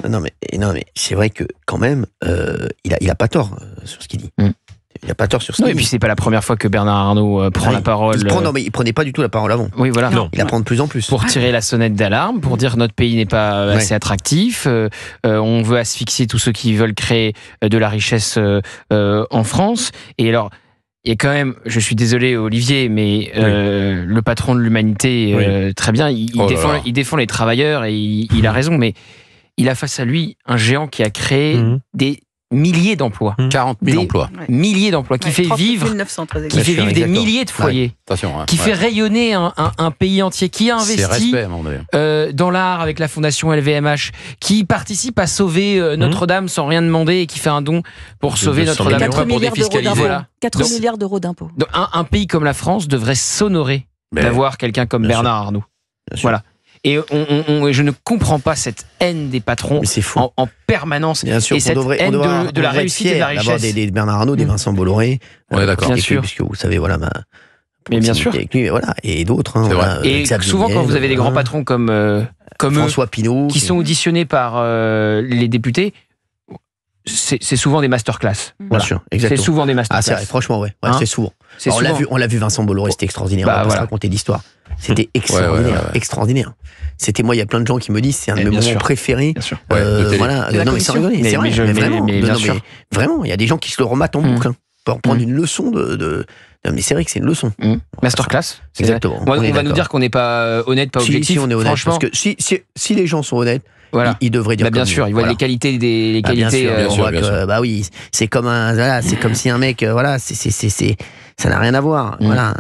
Non mais c'est vrai que quand même, il a pas tort sur ce qu'il dit. Il n'a pas tort sur ce qu'il dit. Et puis c'est pas la première fois que Bernard Arnault prend la parole. Il prenait pas du tout la parole avant. Oui, voilà. Il la prend de plus en plus. Pour tirer la sonnette d'alarme, pour dire notre pays n'est pas assez attractif, on veut asphyxier tous ceux qui veulent créer de la richesse en France. Et alors, il y a quand même, je suis désolé Olivier, mais le patron de l'humanité, très bien, il défend les travailleurs et il a raison, mais il a face à lui un géant qui a créé des milliers d'emplois. 40 000 emplois. Milliers d'emplois, qui fait vivre, des milliers de foyers, qui fait rayonner un pays entier, qui a investi dans l'art avec la fondation LVMH, qui participe à sauver Notre-Dame sans rien demander et qui fait un don pour sauver Notre-Dame. 4 pour défiscaliser. 4 milliards d'euros d'impôts. Un pays comme la France devrait s'honorer d'avoir quelqu'un comme Bernard Arnault. Voilà. Et je ne comprends pas cette haine des patrons en permanence. Bien sûr, et cette haine de la réussite et de la richesse. D'avoir des Bernard Arnault, des Vincent Bolloré. On est d'accord. Bien sûr. Puisque vous savez, voilà, mais bien sûr. Avec lui, voilà, et d'autres. Et souvent, quand vous avez des grands patrons comme François Pinault, qui sont auditionnés par les députés, c'est souvent des masterclass. Bien sûr, exactement. C'est souvent des masterclass. Ah, c'est vrai, franchement, c'est souvent. On l'a vu Vincent Bolloré, c'était extraordinaire. On va pas se raconter l'histoire. C'était extraordinaire. C'était moi, il y a plein de gens qui me disent c'est un de mes moments préférés. Voilà. Non mais sans rigoler, c'est vrai. Mais vraiment, il y a des gens qui se le remettent en boucle pour prendre une leçon de. Non, mais c'est vrai que c'est une leçon. Masterclass. Exactement. On va nous dire qu'on n'est pas honnête, pas objectif. Si on est honnête, franchement. parce que si les gens sont honnêtes, ils devraient dire. Bien sûr, ils voient les qualités des qualités. Bien sûr. Bah oui, c'est comme si un mec, ça n'a rien à voir. Voilà.